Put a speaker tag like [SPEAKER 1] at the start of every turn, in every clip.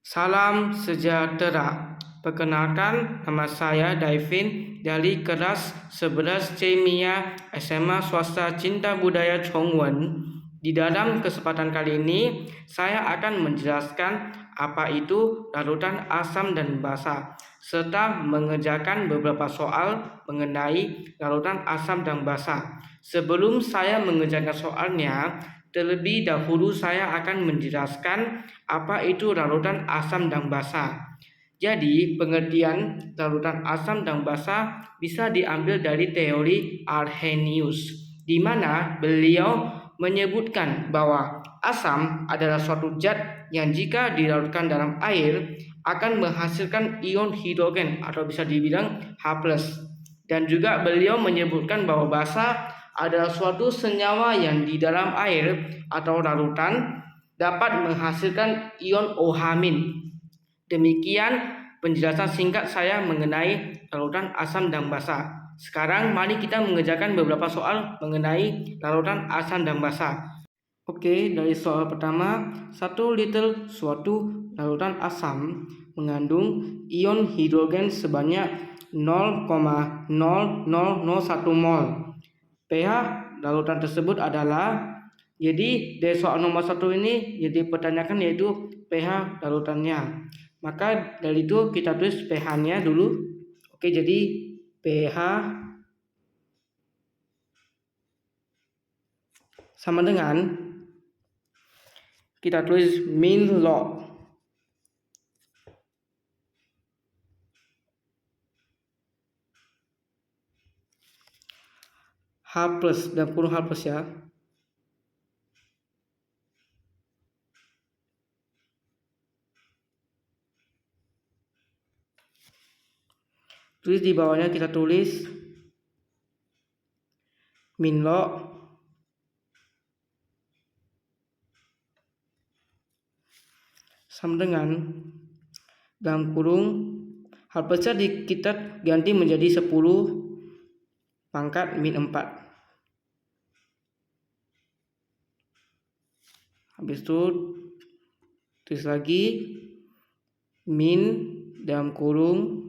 [SPEAKER 1] Salam sejahtera. Perkenalkan, nama saya Daivin dari kelas 11 Kimia SMA Swasta Cinta Budaya Chongwen. Di dalam kesempatan kali ini, saya akan menjelaskan apa itu larutan asam dan basa, serta mengerjakan beberapa soal mengenai larutan asam dan basa. Sebelum saya mengerjakan soalnya, terlebih dahulu saya akan menjelaskan apa itu larutan asam dan basa. Jadi, pengertian larutan asam dan basa bisa diambil dari teori Arrhenius, di mana beliau menyebutkan bahwa asam adalah suatu zat yang jika dilarutkan dalam air akan menghasilkan ion hidrogen atau bisa dibilang H+. Dan juga beliau menyebutkan bahwa basa adalah suatu senyawa yang di dalam air atau larutan dapat menghasilkan ion OH-. Demikian penjelasan singkat saya mengenai larutan asam dan basa. Sekarang mari kita mengerjakan beberapa soal mengenai larutan asam dan basa. Oke, dari soal pertama, 1 liter suatu larutan asam mengandung ion hidrogen sebanyak 0,0001 mol. pH larutan tersebut adalah, jadi dari soal nomor 1 ini jadi pertanyakan yaitu pH larutannya. Maka dari itu kita tulis pH-nya dulu. Oke, jadi pH sama dengan, kita tulis min log H plus dan kurung H plus ya. Terus di bawahnya kita tulis min log sama dengan dalam kurung H plusnya kita ganti menjadi 10 pangkat min 4. Habis itu tulis lagi min dalam kurung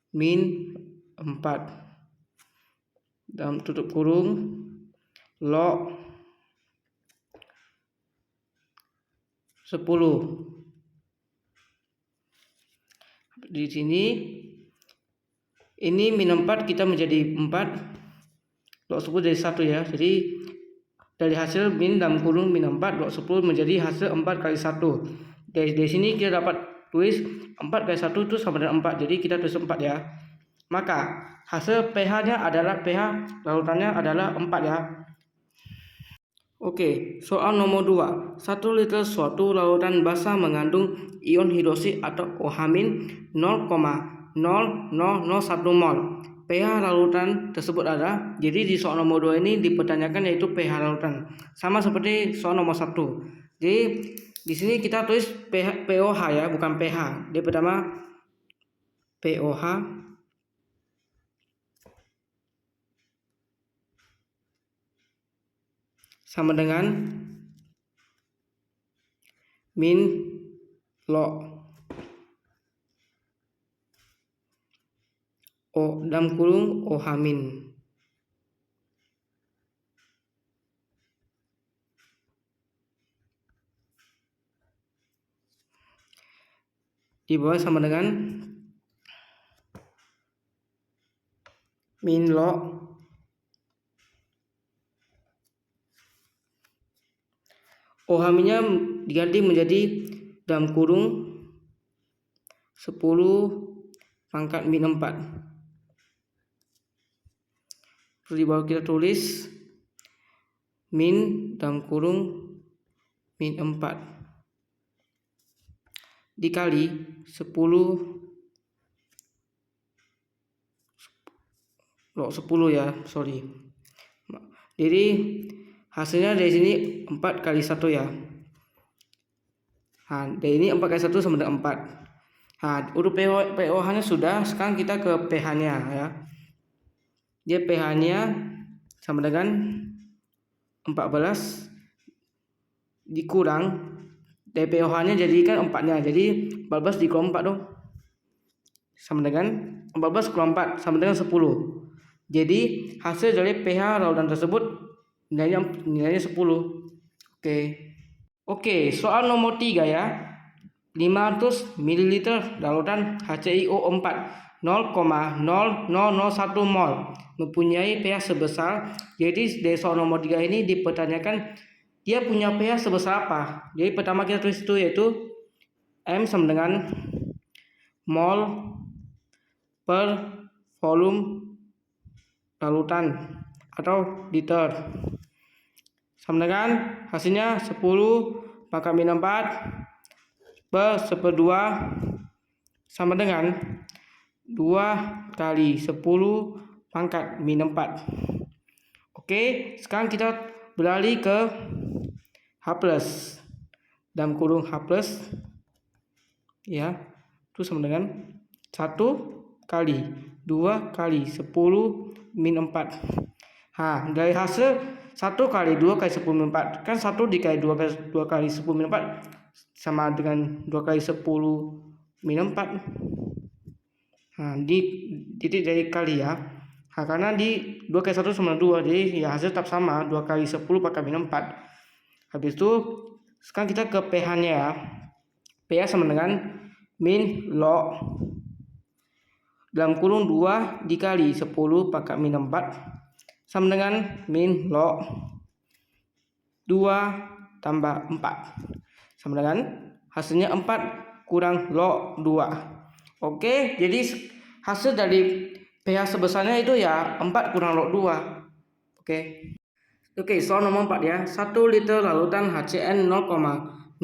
[SPEAKER 1] min 4 dalam tutup kurung log 10. Di sini ini min 4 kita menjadi 4, log 10 jadi 1 ya. Jadi dari hasil min dalam kurung min 4 log 10 menjadi hasil 4 kali 1. Dari sini kita dapat tulis 4 kali 1 itu sama dengan 4. Jadi kita tulis 4 ya. Maka hasil pH-nya adalah, pH larutannya adalah 4 ya. Oke, soal nomor 2. 1 liter suatu larutan basa mengandung ion hidroksi atau OH- 0,0001 mol. pH larutan tersebut ada. Jadi di soal nomor 2 ini dipertanyakan yaitu pH larutan. Sama seperti soal nomor 1. Jadi di sini kita tulis pOH ya, bukan pH. Dia pertama pOH sama dengan min log O dalam kurung OH-. Di bawah sama dengan min log OH-nya diganti menjadi dalam kurung 10 pangkat min 4. Terus di bawah kita tulis min dalam kurung min 4 dikali 10 log 10 ya, sorry. Jadi hasilnya dari sini 4 kali 1 ya. Nah, dari ini 4 kali 1 sama dengan 4. Nah, urut pOH-nya sudah, sekarang kita ke pH-nya ya. Dia pH-nya sama dengan 14 dikurang dari POH-nya jadikan 4-nya. Jadi 14 dikurang 4 dong. Sama dengan 14 kurang 4 sama dengan 10. Jadi hasil dari pH larutan tersebut nilainya 10. Oke, soal nomor 3 ya. 500 ml larutan HClO4 0,0001 mol mempunyai pH sebesar. Jadi dari soal nomor 3 ini dipertanyakan dia punya pH sebesar apa. Jadi pertama kita tulis itu yaitu M sama dengan mol per volume larutan atau liter, sama dengan hasilnya 10 pangkat min 4 per 1/2 sama dengan 2 kali 10 pangkat min 4. Oke, sekarang kita beralih ke H+, dalam kurung H+, ya, itu sama dengan 1 kali 2 kali 10 min 4. Dari hasil 1 kali 2 kali 10 min 4, kan 1 dikali 2 kali 10 min 4 sama dengan 2 kali 10 min 4. Di titik dari kali ya. Karena di 2 kali 1 sama 2, jadi ya hasil tetap sama, 2 kali 10 pangkat min 4. Habis itu sekarang kita ke pH-nya ya. pH sama dengan min log dalam kurung 2 dikali 10 pangkat min 4 sama dengan min log 2 tambah 4 sama dengan hasilnya 4 kurang log 2. Oke, jadi hasil dari pH sebesarnya itu ya 4 kurang log 2. Oke, soal nomor 4 ya. 1 liter larutan HCN 0,0001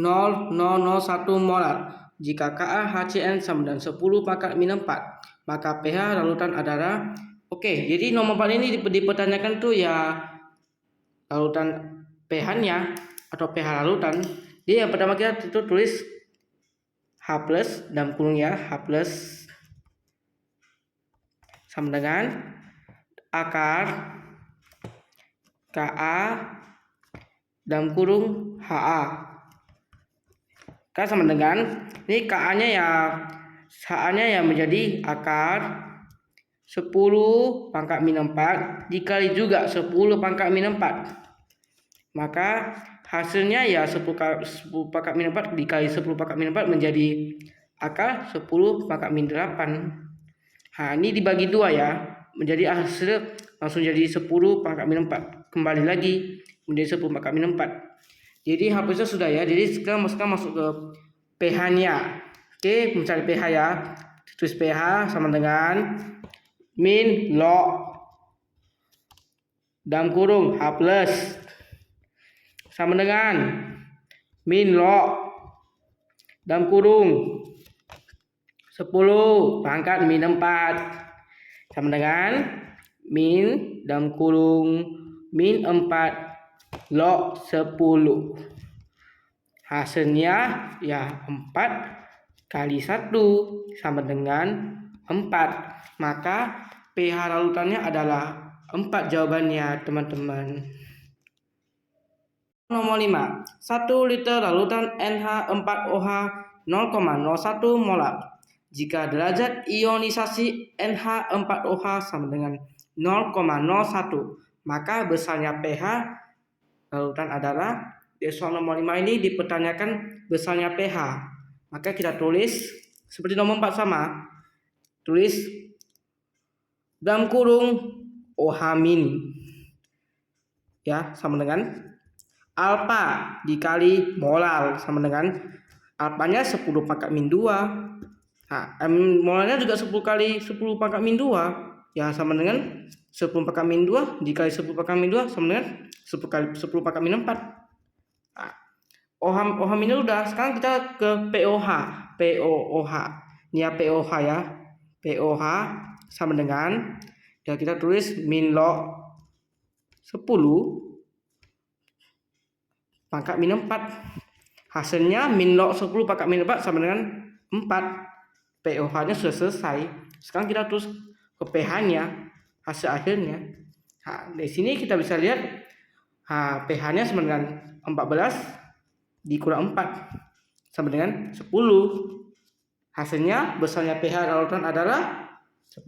[SPEAKER 1] molar. Jika Ka HCN sama dengan 10 pangkat min 4, maka pH larutan adalah. Jadi nomor 4 ini dipertanyakan tuh ya larutan pH-nya atau pH larutan. Jadi yang pertama kita tulis H+ dalam kurung ya, H+ sama dengan akar Ka dalam kurung Ha. Kan sama dengan ini Ka-nya ya, Ha-nya ya menjadi akar 10 pangkat min 4 dikali juga 10 pangkat min 4. Maka hasilnya ya 10 pangkat min 4 dikali 10 pangkat min 4 menjadi akar 10 pangkat min 8. Ini dibagi 2 ya, menjadi hasil langsung jadi 10 pangkat min 4. Kembali lagi menjadi 10 pangkat min 4. Jadi H+-nya sudah ya. Jadi sekarang masuk ke pH-nya. Mencari pH ya. Tulis pH sama dengan min log dalam kurung H+ sama dengan min log dalam kurung 10 pangkat min 4 sama dengan min dalam kurung min 4 log 10. Hasilnya ya 4 kali 1 sama dengan 4. Maka pH larutannya adalah 4 jawabannya teman-teman. Nomor 5. 1 liter larutan NH4OH 0,01 molar. Jika derajat ionisasi NH4OH sama dengan 0,01, maka besarnya pH larutan adalah. Di soal nomor 5 ini dipertanyakan besarnya pH. Maka kita tulis seperti nomor 4 sama. Tulis dalam kurung OH min ya, sama dengan alfa dikali molar sama dengan alfanya 10 pangkat min 2. Molarnya juga 10 kali 10 pangkat min 2 ya, sama dengan 10 pangkat min 2 dikali 10 pangkat min 2 sama dengan 10 kali 10 pangkat min 4. OH min udah. Sekarang kita ke POH. Ini ya POH ya. POH sama dengan ya kita tulis min log 10 pangkat min 4. Hasilnya min log 10 pangkat min 4 sama dengan 4. POH-nya sudah selesai. Sekarang kita terus ke pH-nya, hasil akhirnya. Di sini kita bisa lihat pH-nya sama dengan 14 dikurang 4. sama dengan 10. Hasilnya besarnya pH larutan adalah 10.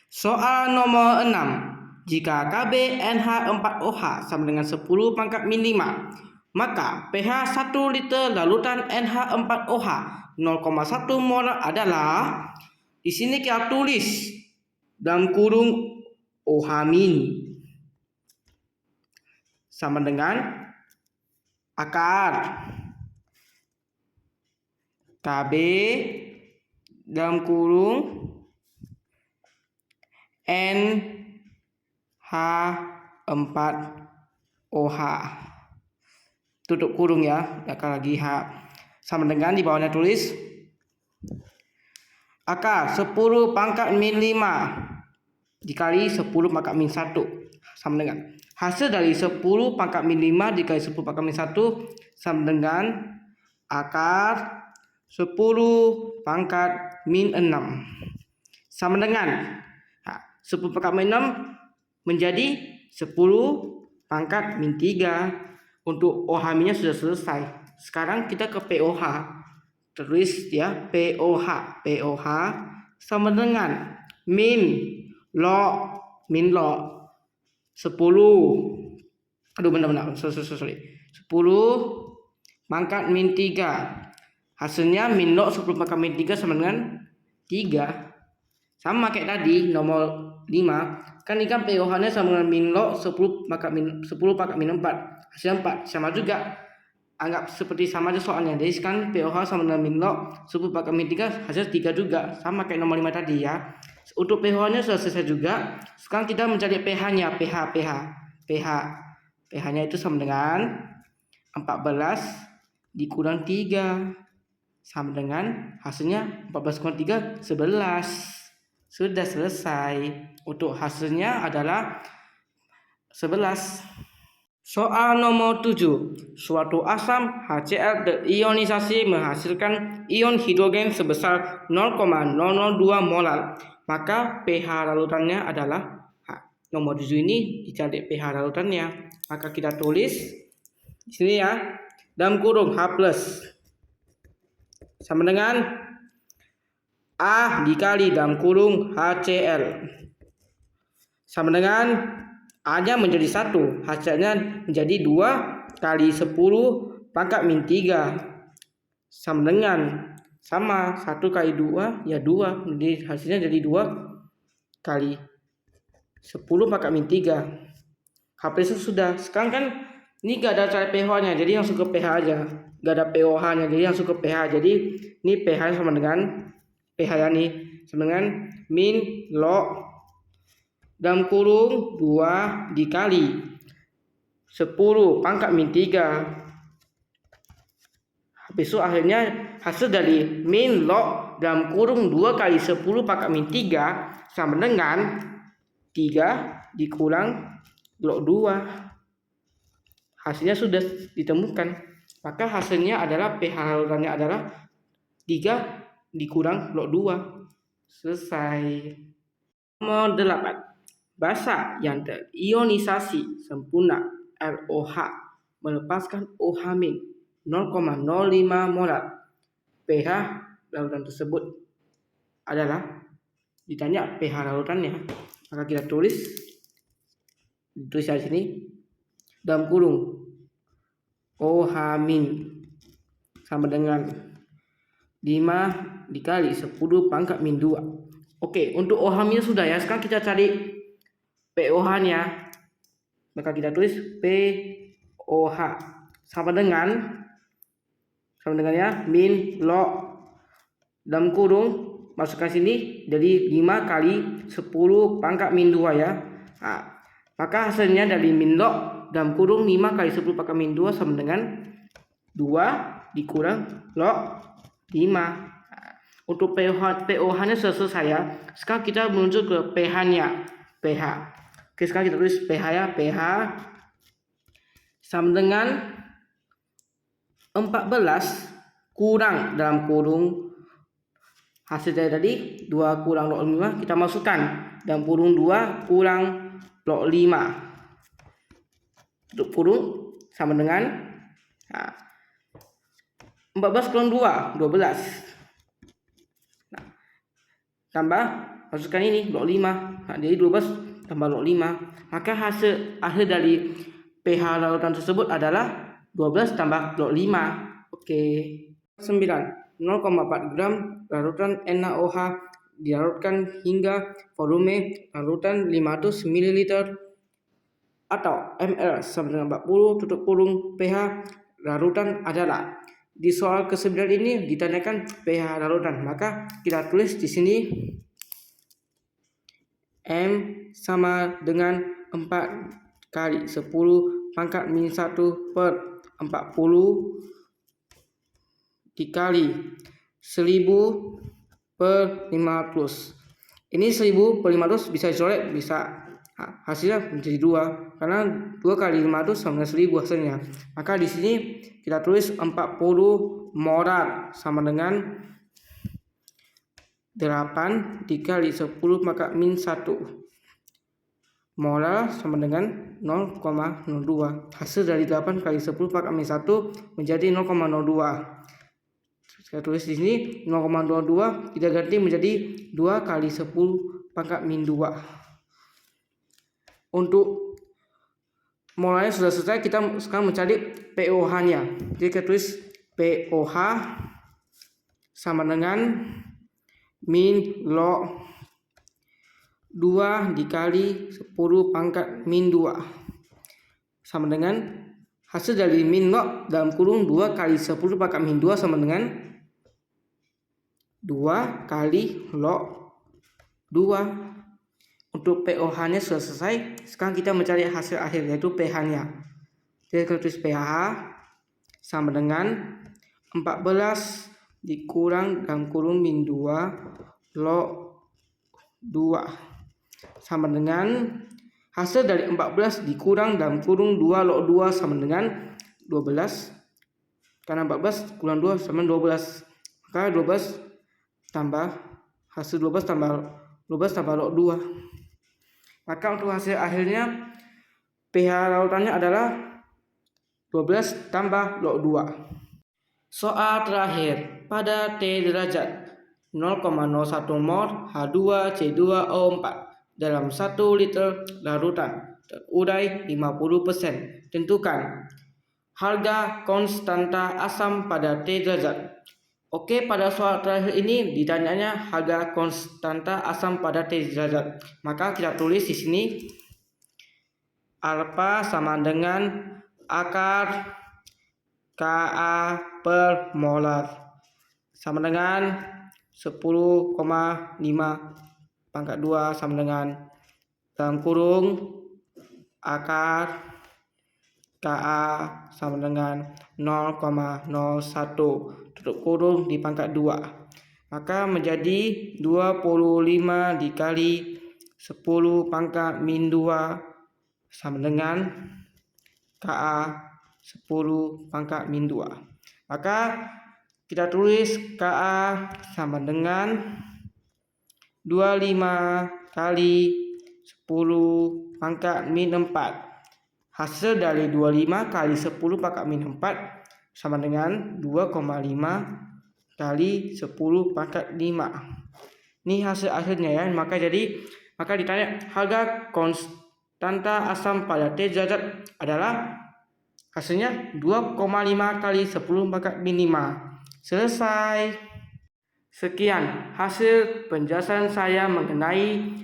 [SPEAKER 1] Soal nomor 6. Jika Kb NH4OH sama dengan 10 pangkat min 5, maka pH 1 liter larutan NH4OH 0,1 mol adalah, di sini kita tulis dalam kurung OH min sama dengan akar Kb dalam kurung NH4OH tutup kurung ya, akar lagi H sama dengan di bawahnya tulis akar 10 pangkat min 5 dikali 10 pangkat min 1 sama dengan hasil dari 10 pangkat min 5 dikali 10 pangkat min 1 sama dengan akar 10 pangkat min 6 sama dengan 10 pangkat min 6 menjadi 10 pangkat min 3. Untuk OH minnya sudah selesai. Sekarang kita ke POH. Tulis ya, POH sama dengan min log 10. Aduh benar-benar sorry. 10 pangkat min 3. Hasilnya min log 10 pangkat min 3 sama dengan 3. Sama kayak tadi nomor 5. Kan ikan pH-nya sama dengan min log 10 pangkat min 4. Hasilnya 4. Sama juga. Anggap seperti sama aja soalnya. Jadi sekarang pH sama dengan min log 10 pangkat min 3, hasil 3 juga. Sama kayak nomor 5 tadi ya. Untuk pH-nya sudah selesai juga. Sekarang kita mencari pH-nya. pH-nya itu sama dengan 14 dikurang 3. Sama dengan hasilnya 14 kurang 3, 11. Sudah selesai. Untuk hasilnya adalah 11. Soal nomor 7. Suatu asam HCl terionisasi menghasilkan ion hidrogen sebesar 0,002 molar. Maka pH larutannya adalah nomor 7 ini dicari pH larutannya. Maka kita tulis di sini ya, dalam kurung H+ sama dengan A dikali dalam kurung HCl sama dengan A-nya menjadi 1, HCl-nya menjadi 2 kali 10 pangkat min 3 sama dengan 1 kali 2 ya 2, jadi hasilnya jadi 2 kali 10 pangkat min 3. H+ sudah. Sekarang kan ini gak ada cara pH-nya, jadi langsung ke pH aja. Gak ada pOH-nya, jadi langsung ke pH. Jadi ini pH sama dengan pH ya nih sama dengan min log dalam kurung 2 dikali 10 pangkat min 3. Habis itu akhirnya hasil dari min log dalam kurung 2 kali 10 pangkat min 3 sama dengan 3 dikurang log 2. Hasilnya sudah ditemukan. Maka hasilnya adalah pH larutannya adalah 3 dikurang log 2. Selesai. Nomor 8. Basa yang terionisasi sempurna ROH melepaskan OH- 0,05 molar. pH larutan tersebut adalah, ditanya pH larutannya. Maka kita tulis di sini dalam kurung OH- sama dengan 5 dikali 10 pangkat min 2. Oke, untuk OH- sudah ya. Sekarang kita cari POH-nya. Maka kita tulis POH sama dengan ya min log dalam kurung masukkan sini jadi 5 kali 10 pangkat min 2 ya. Maka hasilnya dari min log dalam kurung 5 kali 10 pangkat min 2 sama dengan 2 dikurang log 5. Untuk POH-nya selesai ya. Sekarang kita menuju ke pH-nya. Oke, sekarang kita tulis pH ya. pH sama dengan 14 kurang dalam kurung hasil dari tadi 2 kurang log 5 kita masukkan dalam kurung 2 kurang log 5. Untuk kurung sama dengan 14 kurang 2, 12. Nah, tambah, masukkan ini, log 5. Nah, jadi 12 tambah log 5. Maka hasil akhir dari pH larutan tersebut adalah 12 tambah log 5. Oke. 9. 0,4 gram larutan NaOH dilarutkan hingga volume larutan 500 ml atau ml sama dengan 40 tutup kurung pH larutan adalah. Di soal ke-9 ini ditanyakan pH larutan, maka kita tulis di sini M sama dengan 4 kali 10 pangkat min 1 per 40 dikali 1000 per 500. Ini 1000 per 500 bisa dicoret, bisa hasilnya menjadi 2 karena 2 kali 500 sama dengan 1000 hasilnya. Maka di sini kita tulis 40 molar sama dengan 8 dikali 10 pangkat min 1 molar sama dengan 0,02. Hasil dari 8 kali 10 pangkat min 1 menjadi 0,02. Saya tulis di sini 0,22 kita ganti menjadi 2 kali 10 pangkat min 2. Untuk molarnya sudah selesai, kita sekarang mencari pOH-nya. Jadi kita tulis pOH sama dengan min log 2 dikali 10 pangkat min 2 sama dengan hasil dari min log dalam kurung 2 kali 10 pangkat min 2 sama dengan 2 kali log 2. Untuk pOH-nya sudah selesai. Sekarang kita mencari hasil akhir, yaitu pH-nya. Jadi kita tulis pH sama dengan 14 dikurang dalam kurung min 2 log 2 sama dengan hasil dari 14 dikurang dalam kurung 2 log 2 sama dengan 12. Karena 14 kurang 2 sama 12. Maka 12 tambah hasil 12 tambah log 2. Maka untuk hasil akhirnya pH larutannya adalah 12 tambah log 2. Soal terakhir, pada T derajat 0,01 mol H2C2O4 dalam 1 liter larutan terurai 50%. Tentukan harga konstanta asam pada T derajat. Oke, pada soal terakhir ini ditanyanya harga konstanta asam pada T derajat. Maka kita tulis di sini alfa sama dengan akar Ka per molar sama dengan 10,5 pangkat 2 sama dengan dalam kurung akar Ka sama dengan 0,01 tutup kurung di pangkat 2. Maka menjadi 25 dikali 10 pangkat min 2 sama dengan Ka 10 pangkat min 2. Maka kita tulis Ka sama dengan 25 kali 10 pangkat min 4. Hasil dari 25 kali 10 pangkat min 4 sama dengan 2,5 kali 10 pangkat 5. Ini hasil akhirnya ya. Maka ditanya harga konstanta asam pada T derajat adalah hasilnya 2,5 kali 10 pangkat min 5. Selesai. Sekian hasil penjelasan saya mengenai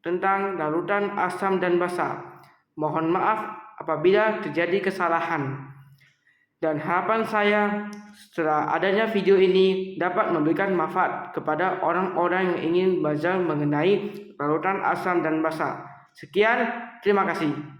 [SPEAKER 1] tentang larutan asam dan basa. Mohon maaf apabila terjadi kesalahan. Dan harapan saya setelah adanya video ini dapat memberikan manfaat kepada orang-orang yang ingin belajar mengenai larutan asam dan basa. Sekian, terima kasih.